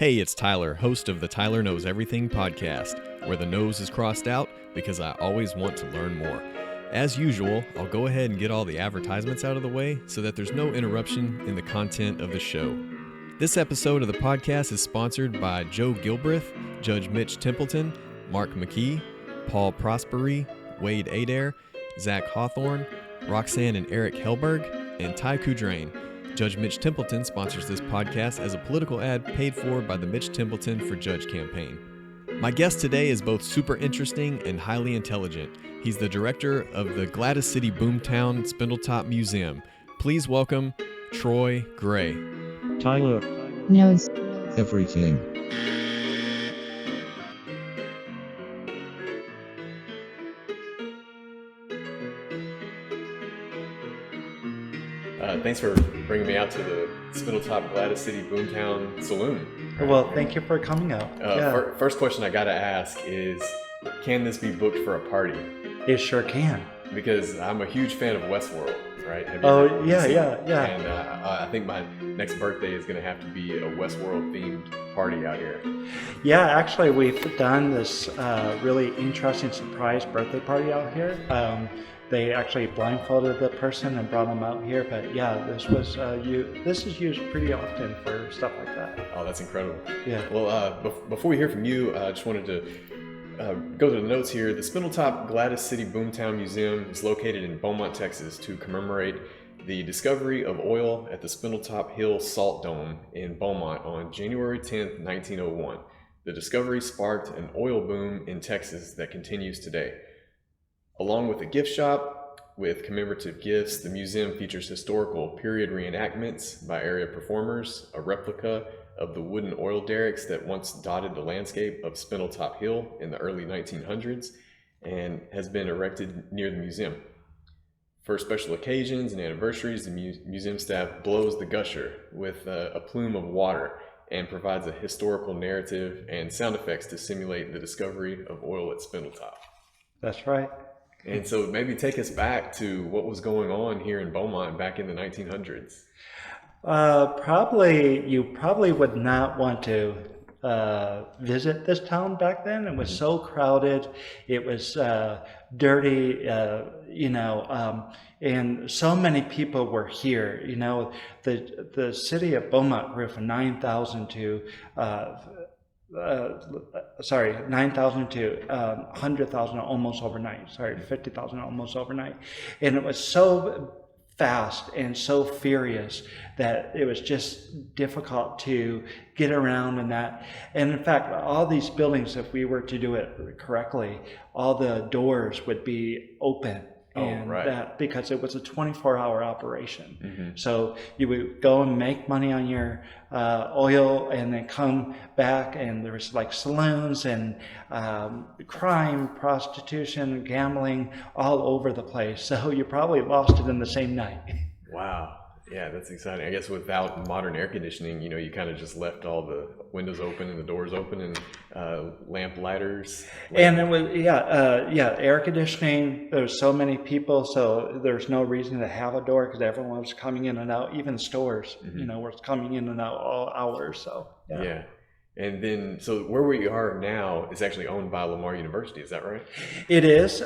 Hey, it's Tyler, host of the Tyler Knows Everything podcast, where the nose is crossed out because I always want to learn more. As usual, I'll go ahead and get all the advertisements out of the way so that there's no interruption in the content of the show. This episode of the podcast is sponsored by Joe Gilbreth, Judge Mitch Templeton, Mark McKee, Paul Prosperi, Wade Adair, Zach Hawthorne, Roxanne and Eric Helberg, and Ty Kudrain. Judge Mitch Templeton sponsors this podcast as a political ad paid for by the Mitch Templeton for Judge campaign. My guest today is both super interesting and highly intelligent. He's the director of the Gladys City Boomtown Spindletop Museum. Please welcome Troy Gray. Tyler knows everything. Thanks for bringing me out to the Spindletop-Gladys City Boomtown Saloon. Well, thank you for coming out. First question I gotta ask is, can this be booked for a party? It sure can. Because I'm a huge fan of Westworld, right? Yeah. And I think my next birthday is gonna have to be a Westworld themed party out here. Yeah, actually, we've done this really interesting surprise birthday party out here. They actually blindfolded the person and brought them out here. But yeah, this is used pretty often for stuff like that. Oh, that's incredible. Yeah. Well, before we hear from you, I just wanted to go to the notes here. The Spindletop-Gladys City Boomtown Museum is located in Beaumont, Texas, to commemorate the discovery of oil at the Spindletop Hill Salt Dome in Beaumont on January 10th, 1901. The discovery sparked an oil boom in Texas that continues today. Along with a gift shop with commemorative gifts, the museum features historical period reenactments by area performers, a replica of the wooden oil derricks that once dotted the landscape of Spindletop Hill in the early 1900s and has been erected near the museum. For special occasions and anniversaries, the museum staff blows the gusher with a plume of water and provides a historical narrative and sound effects to simulate the discovery of oil at Spindletop. That's right. And so maybe take us back to what was going on here in Beaumont back in the 1900s. You probably would not want to visit this town back then. It was so crowded. It was dirty, and so many people were here. You know, the city of Beaumont grew from 9,000 to 100,000 almost overnight. 50,000 almost overnight. And it was so fast and so furious that it was just difficult to get around and that. And in fact, all these buildings, if we were to do it correctly, all the doors would be open. That because it was a 24-hour operation. Mm-hmm. So you would go and make money on your oil and then come back, and there was like saloons and crime, prostitution, gambling all over the place. So you probably lost it in the same night. Wow. Yeah, that's exciting. I guess without modern air conditioning, you kind of just left all the windows open and the doors open and lamp lighters. And it was, air conditioning. There was so many people, so there's no reason to have a door because everyone was coming in and out. Even stores, mm-hmm. Were coming in and out all hours. So yeah. And then, so where we are now is actually owned by Lamar University. Is that right? It is.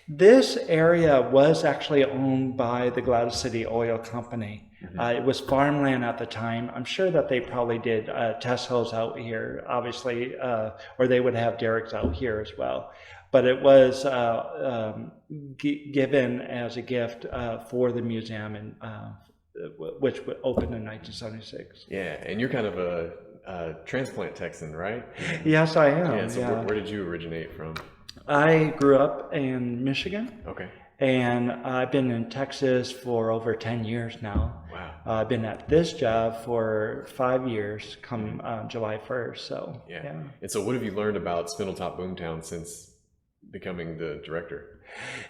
This area was actually owned by the Gladys City Oil Company. Mm-hmm. It was farmland at the time. I'm sure that they probably did test holes out here, obviously, or they would have derricks out here as well. But it was given as a gift for the museum, and which opened in 1976. Yeah, and you're kind of a transplant Texan, right? Yes, I am. Yeah, so where did you originate from? I grew up in Michigan. Okay. And I've been in Texas for over 10 years now. Wow. I've been at this job for 5 years come July 1st. So, yeah. And so what have you learned about Spindletop Boomtown since becoming the director?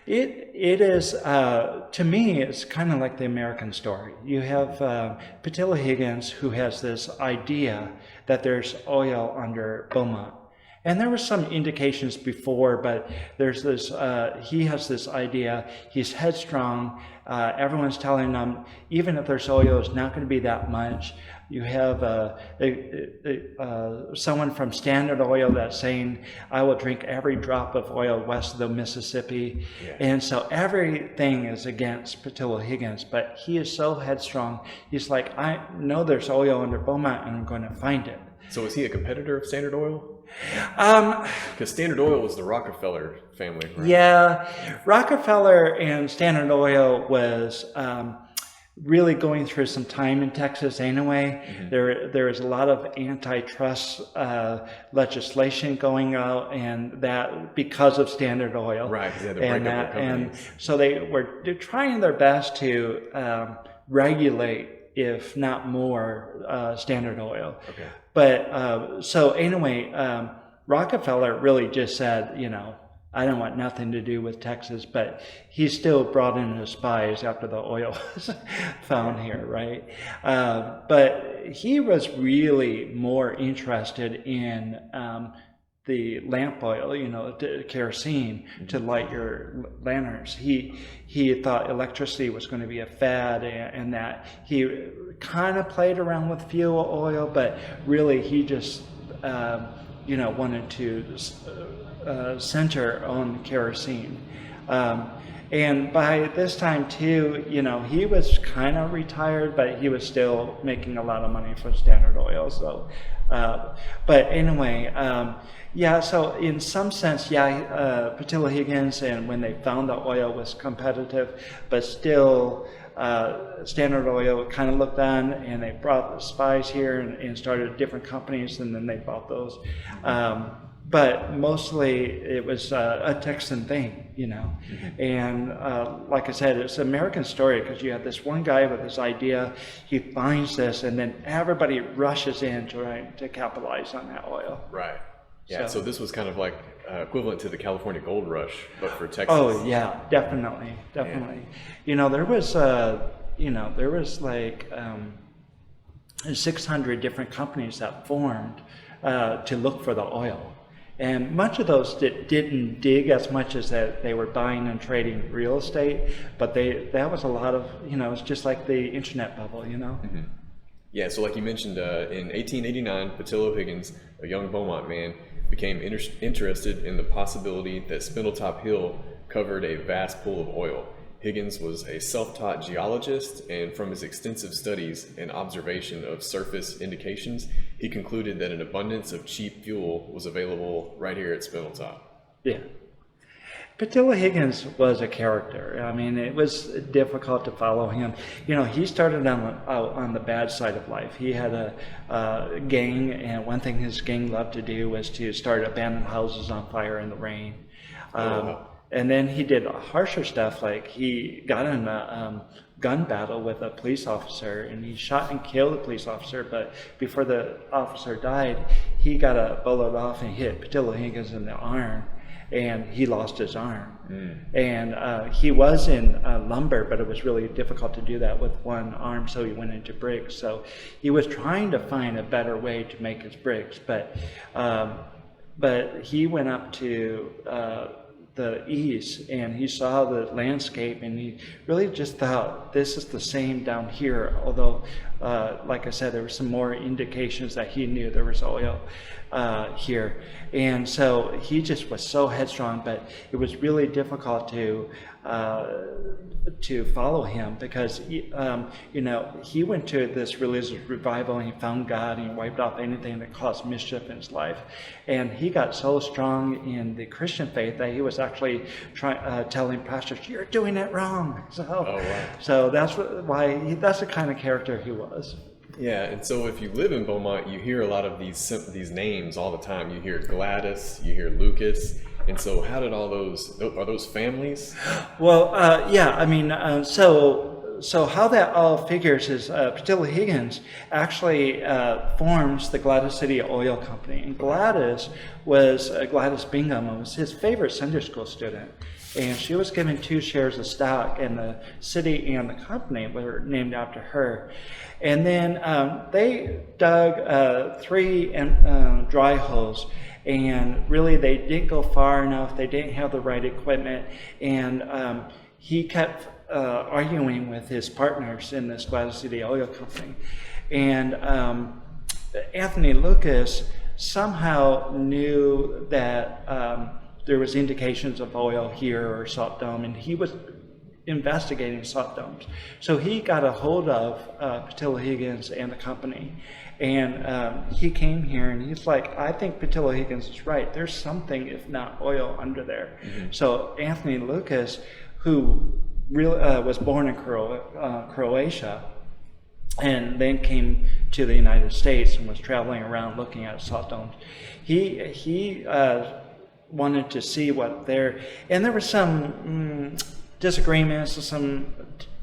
It is, to me, it's kind of like the American story. You have Patillo Higgins, who has this idea that there's oil under Beaumont. And there were some indications before, but there's this, he has this idea, he's headstrong, everyone's telling him, even if there's oil, it's not going to be that much. You have someone from Standard Oil that's saying, I will drink every drop of oil west of the Mississippi. Yeah. And so everything is against Patillo Higgins, but he is so headstrong. He's like, I know there's oil under Beaumont and I'm going to find it. So is he a competitor of Standard Oil? Um, Because Standard Oil was the Rockefeller family, right? Yeah, Rockefeller and Standard Oil was really going through some time in Texas anyway. Mm-hmm. There is a lot of antitrust legislation going out, and that because of Standard Oil. Right, because they had to break up their companies. And so they're trying their best to regulate, if not more, Standard Oil. Okay. But so anyway, Rockefeller really just said, you know, I don't want nothing to do with Texas, but he still brought in his spies after the oil was found here, right? But he was really more interested in the lamp oil, you know, kerosene to light your lanterns. He thought electricity was going to be a fad, and that he kind of played around with fuel oil, but really he just you know, wanted to center on kerosene. And by this time too, you know, he was kind of retired, but he was still making a lot of money from Standard Oil. So, but anyway, yeah, so in some sense, yeah, Patillo Higgins, and when they found the oil was competitive, but still Standard Oil kind of looked on, and they brought the spies here and started different companies, and then they bought those. But mostly it was a Texan thing, you know. And like I said, it's an American story, because you have this one guy with this idea, he finds this, and then everybody rushes in to capitalize on that oil. Right. Yeah, so this was kind of like equivalent to the California Gold Rush, but for Texas. Oh yeah, definitely. Yeah. You know, there was like 600 different companies that formed to look for the oil. And much of those didn't dig as much as that they were buying and trading real estate, but that was a lot of, you know, it's just like the internet bubble, you know. Mm-hmm. Yeah, so like you mentioned, in 1889, Patillo Higgins, a young Beaumont man, became interested in the possibility that Spindletop Hill covered a vast pool of oil. Higgins was a self-taught geologist, and from his extensive studies and observation of surface indications, he concluded that an abundance of cheap fuel was available right here at Spindletop. Yeah. Patillo Higgins was a character. I mean, it was difficult to follow him. You know, he started on the bad side of life. He had a gang, and one thing his gang loved to do was to start abandoned houses on fire in the rain. And then he did harsher stuff, like he got in a gun battle with a police officer, and he shot and killed a police officer, but before the officer died, he got a bullet off and hit Patillo Higgins in the arm, and he lost his arm. And he was in lumber, but it was really difficult to do that with one arm, so he went into bricks. So he was trying to find a better way to make his bricks, but he went up to the east, and he saw the landscape, and he really just thought, this is the same down here, although like I said, there were some more indications that he knew there was oil here. And so he just was so headstrong, but it was really difficult to follow him, because you know, he went to this religious revival, and he found God, and he wiped off anything that caused mischief in his life. And he got so strong in the Christian faith that he was actually telling pastors, "You're doing it wrong." So that's that's the kind of character he was. Yeah, and so if you live in Beaumont, you hear a lot of these names all the time. You hear Gladys, you hear Lucas, and so how did are those families? Well, yeah, I mean, so how that all figures is Patillo Higgins actually forms the Gladys City Oil Company, and Gladys Bingham was his favorite Sunday school student. And she was given 2 shares of stock, and the city and the company were named after her. And then they dug 3 dry holes, and really they didn't go far enough. They didn't have the right equipment, and he kept arguing with his partners in this Gladys City Oil Company. And Anthony Lucas somehow knew that there was indications of oil here or salt dome, and he was investigating salt domes. So he got a hold of Patillo Higgins and the company, and he came here and he's like, I think Patillo Higgins is right. There's something, if not oil, under there. So Anthony Lucas, who really, was born in Croatia, and then came to the United States and was traveling around looking at salt domes. He wanted to see what there, and there were some disagreements, some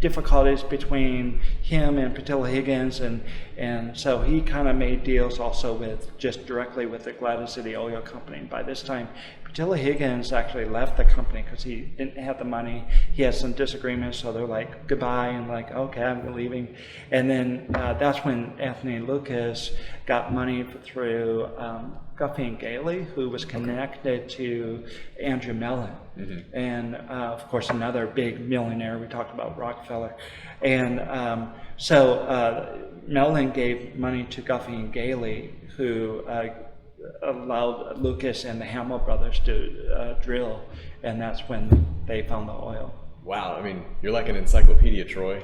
difficulties between him and Patillo Higgins, and so he kind of made deals also with just directly with the Gladys City Oil Company. By this time, Patillo Higgins actually left the company because he didn't have the money. He had some disagreements, so they're like goodbye and like, okay, I'm leaving. And then that's when Anthony Lucas got money through Guffey and Gailey, who was connected to Andrew Mellon, and of course another big millionaire. We talked about Rockefeller, and so Mellon gave money to Guffey and Gailey, who allowed Lucas and the Hamill brothers to drill, and that's when they found the oil. Wow, I mean, you're like an encyclopedia, Troy.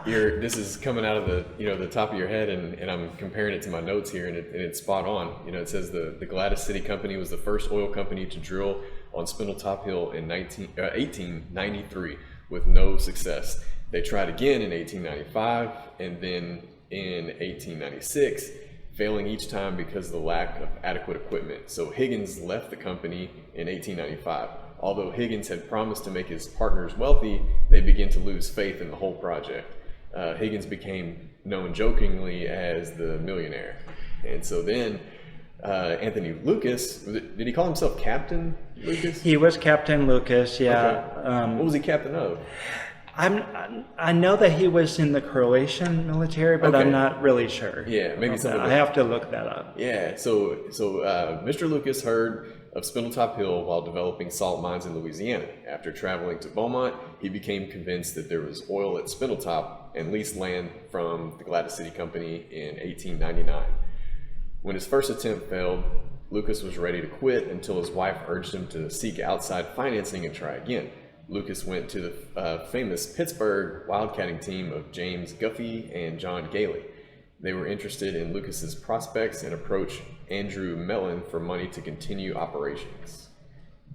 This is coming out of the top of your head, and I'm comparing it to my notes here, and it's spot on. It says the Gladys City Company was the first oil company to drill on Spindletop Hill in 1893 with no success. They tried again in 1895 and then in 1896, failing each time because of the lack of adequate equipment. So Higgins left the company in 1895. Although Higgins had promised to make his partners wealthy, they began to lose faith in the whole project. Higgins became known jokingly as the millionaire. And so then Anthony Lucas, did he call himself Captain Lucas? He was Captain Lucas, yeah. Okay. What was he captain of? I know that he was in the Croatian military, but I'm not really sure. Yeah, maybe something. I have to look that up. Yeah, so Mr. Lucas heard of Spindletop Hill while developing salt mines in Louisiana. After traveling to Beaumont, he became convinced that there was oil at Spindletop and leased land from the Gladys City Company in 1899. When his first attempt failed, Lucas was ready to quit until his wife urged him to seek outside financing and try again. Lucas went to the famous Pittsburgh wildcatting team of James Guffey and John Gailey. They were interested in Lucas's prospects and approached Andrew Mellon for money to continue operations.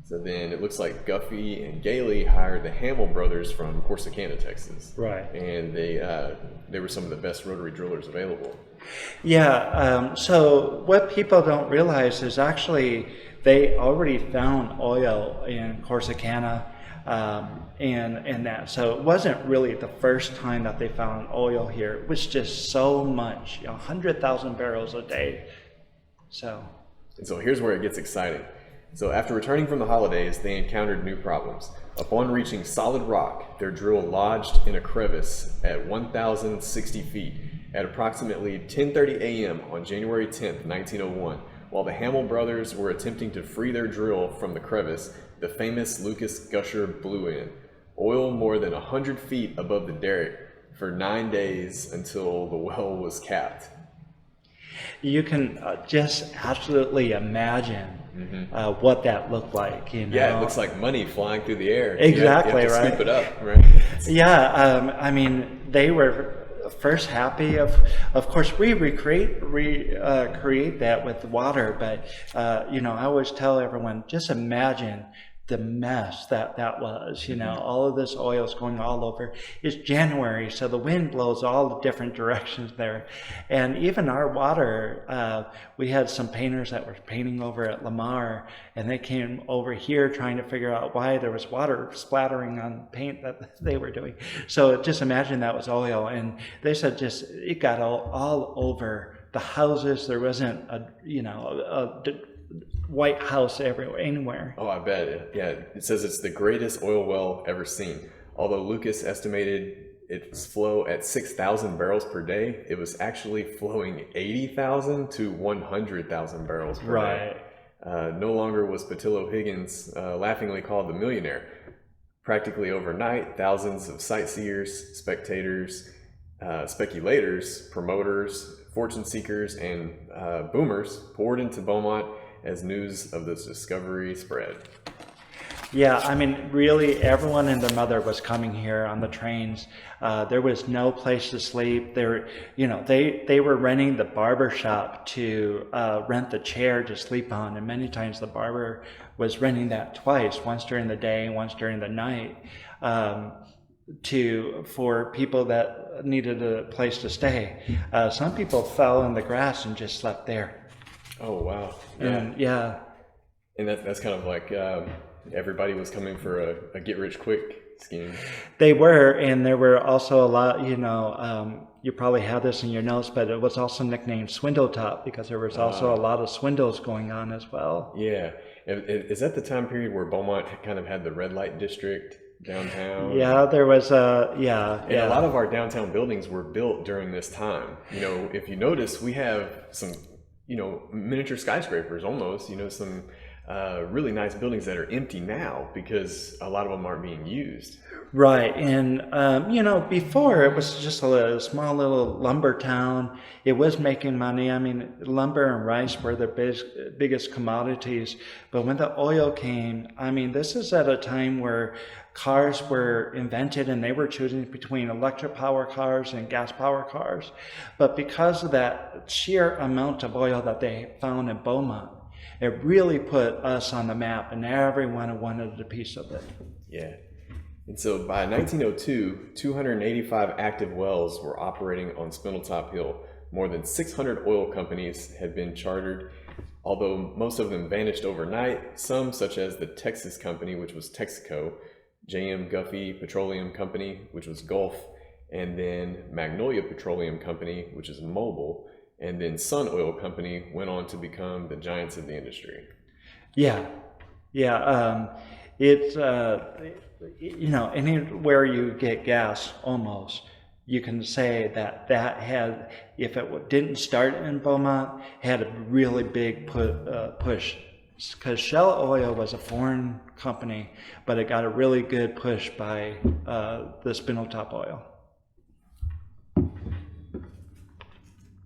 So then it looks like Guffey and Gailey hired the Hamill brothers from Corsicana, Texas. Right. And they were some of the best rotary drillers available. Yeah, so what people don't realize is actually they already found oil in Corsicana, and that. So it wasn't really the first time that they found oil here. It was just so much, 100,000 barrels a day. And so here's where it gets exciting. So after returning from the holidays, they encountered new problems. Upon reaching solid rock, their drill lodged in a crevice at 1,060 feet at approximately 10:30 a.m. on January 10th, 1901. While the Hamill brothers were attempting to free their drill from the crevice, the famous Lucas gusher blew in. Oil more than 100 feet above the derrick for 9 days until the well was capped. You can just absolutely imagine what that looked like. Yeah, it looks like money flying through the air. Exactly, you have to right? Scoop it up, right? Yeah, I mean, they were first happy. Of course, we create that with water, but I always tell everyone, just imagine the mess that was, all of this oil is going all over. It's January, so the wind blows all the different directions there. And even our water, we had some painters that were painting over at Lamar, and they came over here trying to figure out why there was water splattering on paint that they were doing. So just imagine that was oil. And they said it got all over the houses. There wasn't a white house anywhere. Oh, I bet. Yeah, it says it's the greatest oil well ever seen. Although Lucas estimated its flow at 6,000 barrels per day, it was actually flowing 80,000 to 100,000 barrels per day. No longer was Patillo Higgins laughingly called the millionaire. Practically overnight, thousands of sightseers, spectators, Speculators, promoters, fortune seekers, and boomers poured into Beaumont as news of this discovery spread. Yeah, I mean, really, everyone and their mother was coming here on the trains. There was no place to sleep. They were renting the barber shop to rent the chair to sleep on, and many times the barber was renting that twice, once during the day, once during the night, for people that needed a place to stay. Some people fell in the grass and just slept there. Oh wow! Yeah. And that's kind of like everybody was coming for a get-rich-quick scheme. They were, and there were also a lot, you probably have this in your notes, but it was also nicknamed Spindletop because there was also a lot of swindles going on as well. Yeah. Is that the time period where Beaumont kind of had the red light district downtown? Yeah, there was a lot of our downtown buildings were built during this time. If you notice, we have some, miniature skyscrapers almost, some really nice buildings that are empty now because a lot of them aren't being used. Right, and before it was just a small little lumber town. It was making money. I mean, lumber and rice were the biggest commodities. But when the oil came, I mean, this is at a time where cars were invented and they were choosing between electric power cars and gas power cars. But because of that sheer amount of oil that they found in Beaumont, it really put us on the map, and everyone wanted a piece of it. Yeah. And so by 1902, 285 active wells were operating on Spindletop Hill. More than 600 oil companies had been chartered, although most of them vanished overnight. Some, such as the Texas Company, which was Texaco, J.M. Guffey Petroleum Company, which was Gulf, and then Magnolia Petroleum Company, which is Mobil, and then Sun Oil Company went on to become the giants of the industry. It's anywhere you get gas, almost, you can say that had, if it didn't start in Beaumont, had a really big push. Because Shell Oil was a foreign company, but it got a really good push by the Spindletop Oil.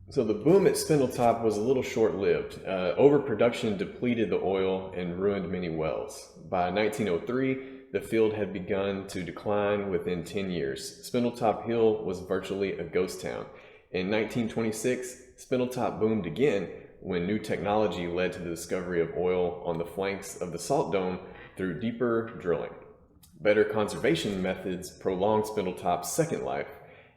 So the boom at Spindletop was a little short-lived. Overproduction depleted the oil and ruined many wells. By 1903, the field had begun to decline within 10 years. Spindletop Hill was virtually a ghost town. In 1926, Spindletop boomed again when new technology led to the discovery of oil on the flanks of the salt dome through deeper drilling. Better conservation methods prolonged Spindletop's second life,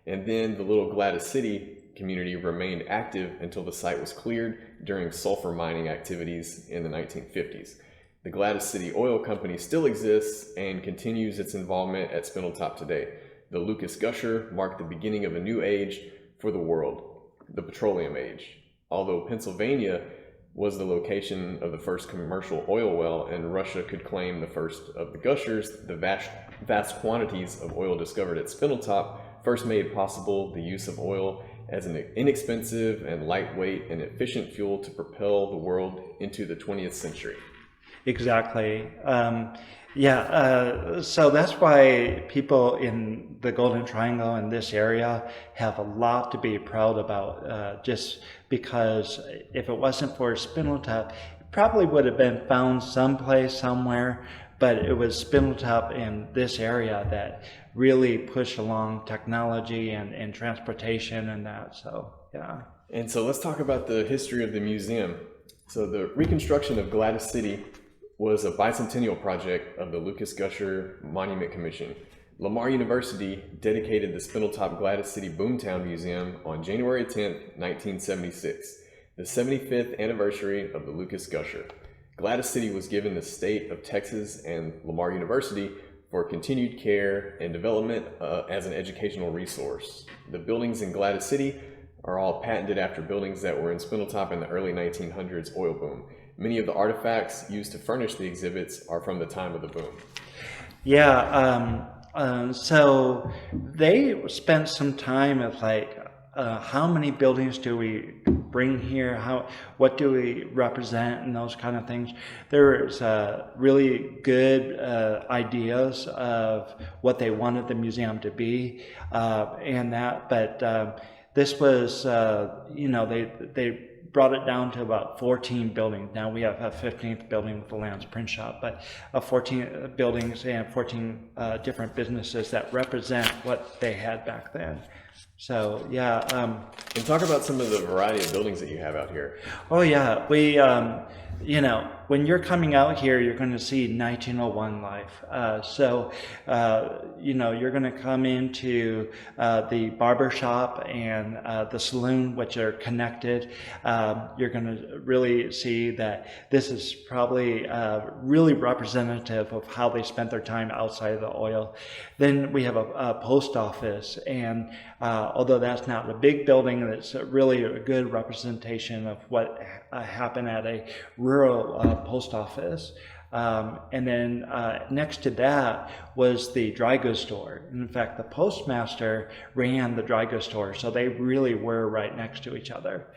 and then the little Gladys City community remained active until the site was cleared during sulfur mining activities in the 1950s. The Gladys City Oil Company still exists and continues its involvement at Spindletop today. The Lucas Gusher marked the beginning of a new age for the world, the petroleum age. Although Pennsylvania was the location of the first commercial oil well and Russia could claim the first of the gushers, the vast quantities of oil discovered at Spindletop first made possible the use of oil as an inexpensive and lightweight and efficient fuel to propel the world into the 20th century. Exactly. So that's why people in the Golden Triangle in this area have a lot to be proud about, just because if it wasn't for Spindletop, it probably would have been found someplace, somewhere, but it was Spindletop in this area that really pushed along technology and transportation and that, so yeah. And so let's talk about the history of the museum. So the reconstruction of Gladys City was a bicentennial project of the Lucas Gusher Monument Commission. Lamar University dedicated the Spindletop-Gladys City Boomtown Museum on January 10, 1976, the 75th anniversary of the Lucas Gusher. Gladys City was given the state of Texas and Lamar University for continued care and development as an educational resource. The buildings in Gladys City are all patented after buildings that were in Spindletop in the early 1900s oil boom. Many of the artifacts used to furnish the exhibits are from the time of the boom. So they spent some time of how many buildings do we bring here? What do we represent, and those kind of things. There's really good ideas of what they wanted the museum to be, but this was, they brought it down to about 14 buildings. Now we have a 15th building with the Lamb's print shop, but 14 buildings and 14 different businesses that represent what they had back then. So yeah. And talk about some of the variety of buildings that you have out here. Oh yeah, we, when you're coming out here, you're going to see 1901 life. You're going to come into the barber shop and the saloon, which are connected. You're going to really see that this is probably really representative of how they spent their time outside of the oil. Then we have a post office, and although that's not a big building, it's really a good representation of what happened at a rural post office. And then next to that was the dry goods store. And in fact, the postmaster ran the dry goods store, so they really were right next to each other.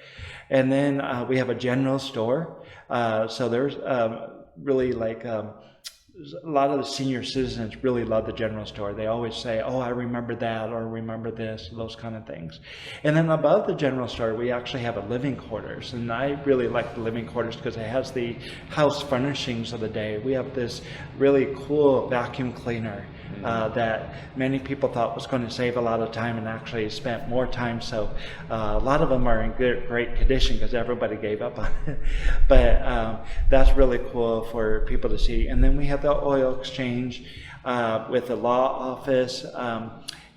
And then we have a general store. So there's really like a lot of the senior citizens really love the general store. They always say, oh, I remember that, or remember this, those kind of things. And then above the general store, we actually have a living quarters. And I really like the living quarters because it has the house furnishings of the day. We have this really cool vacuum cleaner that many people thought was going to save a lot of time, and actually spent more time. So a lot of them are in great condition because everybody gave up on it. But that's really cool for people to see. And then we have the oil exchange with the law office,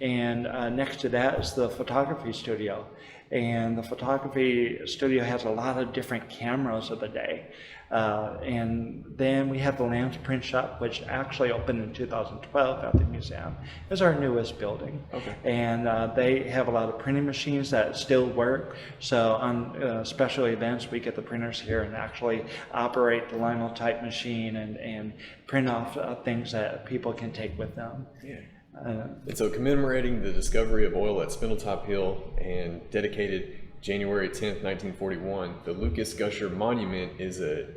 and next to that is the photography studio. And the photography studio has a lot of different cameras of the day. And then we have the Lamb's print shop, which actually opened in 2012 at the museum. It's our newest building. Okay. And they have a lot of printing machines that still work. So on special events, we get the printers here and actually operate the linotype machine and print off things that people can take with them. Yeah. And so commemorating the discovery of oil at Spindletop Hill and dedicated January 10th, 1941, the Lucas Gusher Monument is a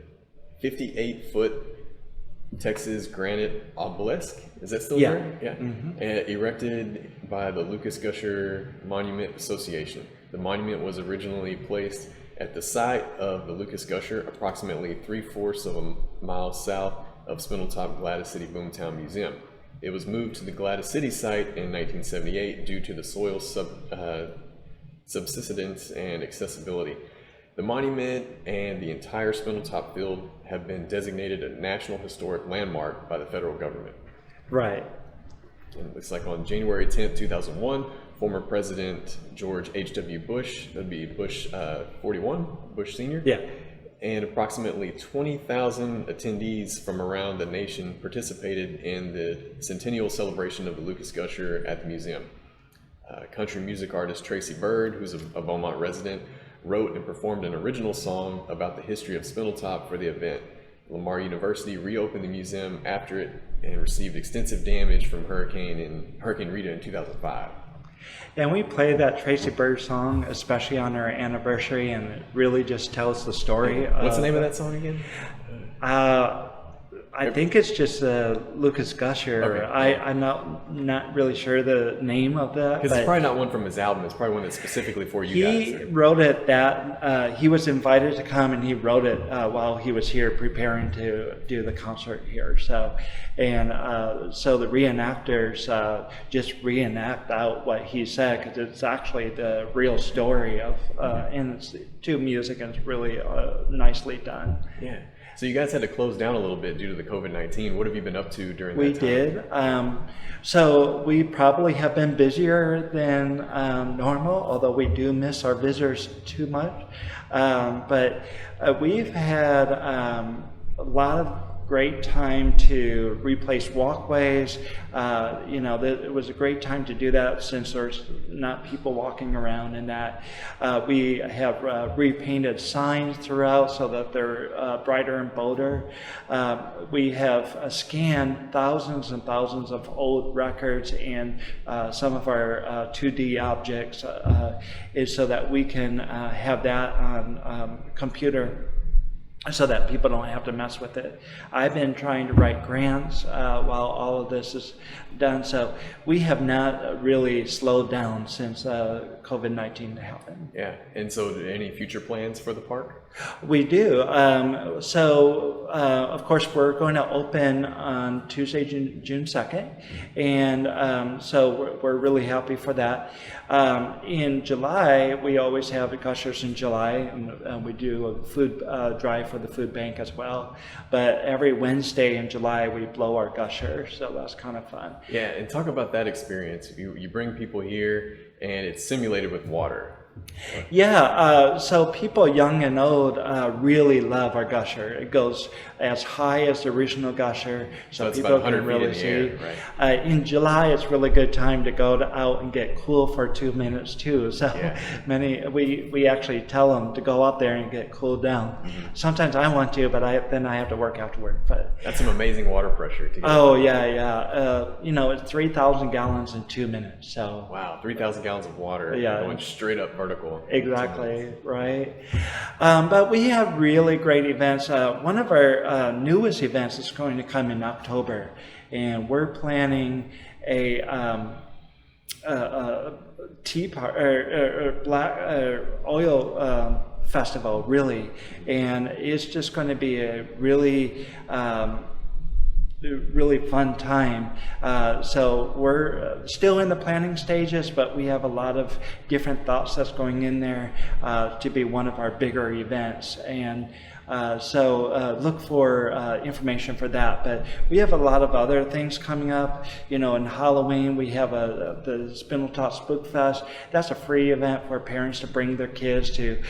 58-foot Texas granite obelisk. Is that still there? Yeah. Mm-hmm. Erected by the Lucas Gusher Monument Association. The monument was originally placed at the site of the Lucas Gusher, approximately 3/4 of a mile south of Spindletop-Gladys City Boomtown Museum. It was moved to the Gladys City site in 1978 due to the soil subsidence and accessibility. The monument and the entire Spindletop field have been designated a National Historic Landmark by the federal government. Right. And it looks like on January 10th, 2001, former President George H.W. Bush, that'd be Bush 41, Bush Sr., yeah, and approximately 20,000 attendees from around the nation participated in the centennial celebration of the Lucas Gusher at the museum. Country music artist Tracy Byrd, who's a Beaumont resident, wrote and performed an original song about the history of Spindletop for the event. Lamar University reopened the museum after it and received extensive damage from Hurricane Rita in 2005. And we play that Tracy Byrd song, especially on our anniversary, and it really just tells the story. What's the name of that song again? I think it's just Lucas Gusher. Okay. I'm not really sure the name of that. Because it's probably not one from his album. It's probably one that's specifically for you guys. He wrote it he was invited to come, and he wrote it while he was here preparing to do the concert here. So the reenactors just reenact out what he said, because it's actually the real story of, and it's to music, and it's really nicely done. Yeah. So you guys had to close down a little bit due to the COVID-19. What have you been up to during that time? We did. So we probably have been busier than normal, although we do miss our visitors too much. But we've had a lot of great time to replace walkways. It was a great time to do that since there's not people walking around and that. We have repainted signs throughout so that they're brighter and bolder. We have scanned thousands and thousands of old records and some of our 2D objects is so that we can have that on computer so that people don't have to mess with it. I've been trying to write grants while all of this is done, so we have not really slowed down since COVID-19 happened. Yeah, and so any future plans for the park? We do. Of course, we're going to open on Tuesday, June 2nd, and so we're really happy for that. In July, we always have gushers in July, and we do a food drive for the food bank as well. But every Wednesday in July, we blow our gusher, so that's kind of fun. Yeah, and talk about that experience. You bring people here, and it's simulated with water. Yeah, so people young and old really love our gusher. It goes as high as the original gusher, so it's people about 100 can really feet in the see. air, right? In July, it's really good time to go out and get cool for 2 minutes too. So Yeah. we actually tell them to go out there and get cooled down. Mm-hmm. Sometimes I want to, but then I have to work afterward. But That's some amazing water pressure to get. oh yeah. It's 3,000 gallons in 2 minutes. So Wow, 3,000 gallons of water going straight up vertical. exactly, right. But we have really great events. One of our newest events is going to come in October, and we're planning a tea or black oil festival, really, and it's just going to be a really fun time. So we're still in the planning stages, but we have a lot of different thoughts that's going in there to be one of our bigger events. And so look for information for that. But we have a lot of other things coming up. In Halloween, we have the Spindletop Spook Fest. That's a free event for parents to bring their kids to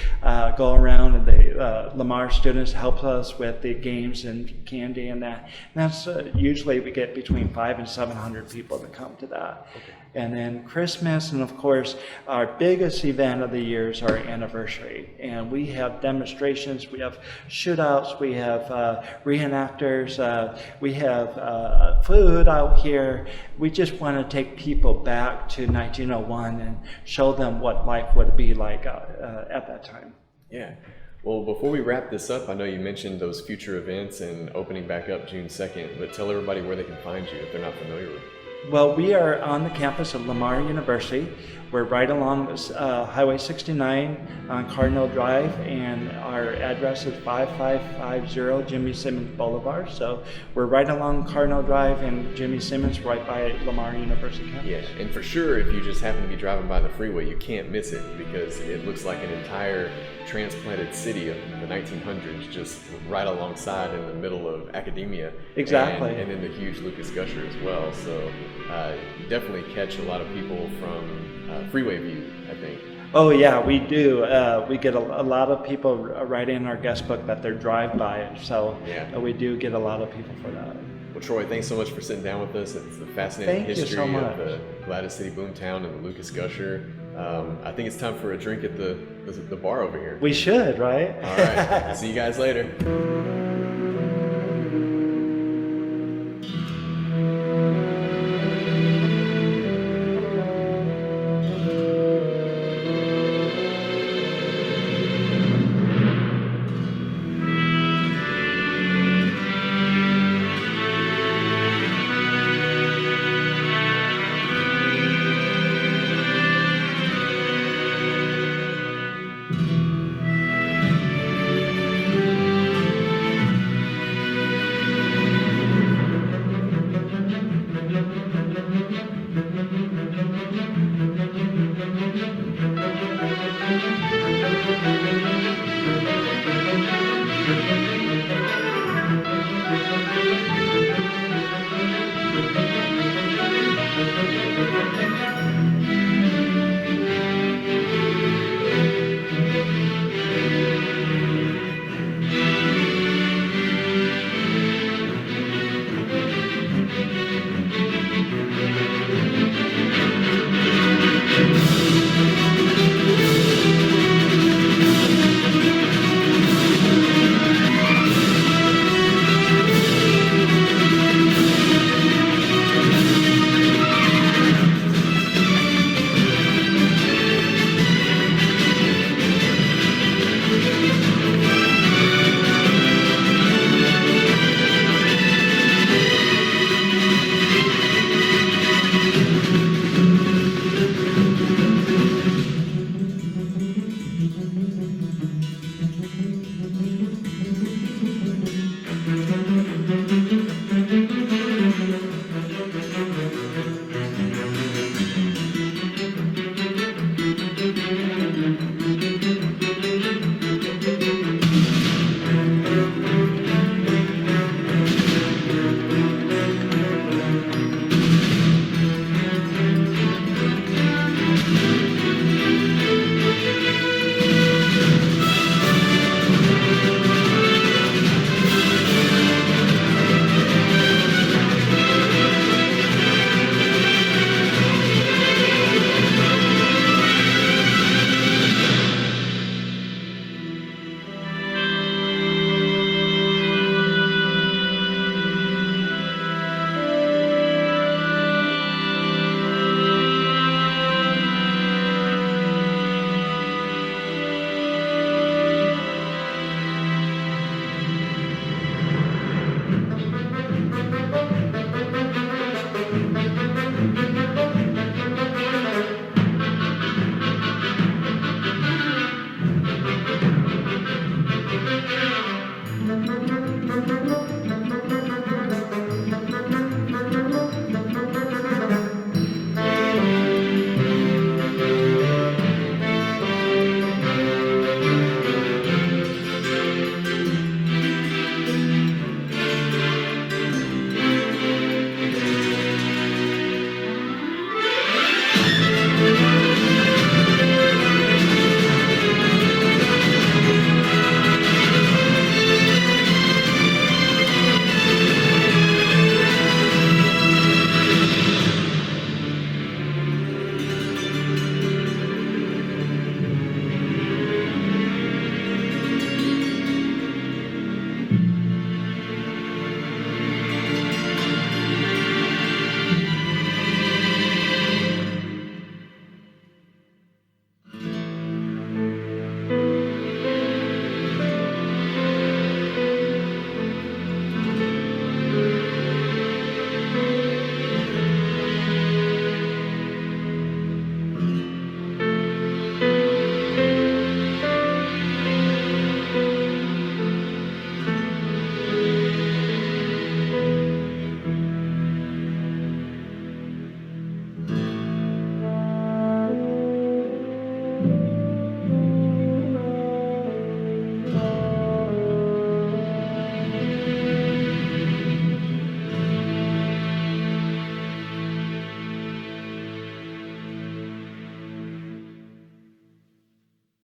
go around, and the Lamar students help us with the games and candy and that. And that's usually we get between 500 and 700 people that come to that. Okay. And then Christmas, and of course, our biggest event of the year is our anniversary. And we have demonstrations, we have shootouts, we have reenactors, we have food out here. We just want to take people back to 1901 and show them what life would be like at that time. Yeah. Well, before we wrap this up, I know you mentioned those future events and opening back up June 2nd, but tell everybody where they can find you if they're not familiar with it. Well, we are on the campus of Lamar University. We're right along Highway 69 on Cardinal Drive, and our address is 5550 Jimmy Simmons Boulevard. So we're right along Cardinal Drive and Jimmy Simmons, right by Lamar University campus. Yeah, and for sure, if you just happen to be driving by the freeway, you can't miss it because it looks like an entire transplanted city of the 1900s just right alongside in the middle of academia. Exactly. And then the huge Lucas Gusher as well. So definitely catch a lot of people from Freeway View, I think. Oh yeah, we do. We get a lot of people write in our guest book that they're drive-by, so we do get a lot of people for that. Well, Troy, thanks so much for sitting down with us. It's a fascinating history of the Gladys City Boomtown and the Lucas Gusher. I think it's time for a drink at the bar over here. We should, right? All right. See you guys later.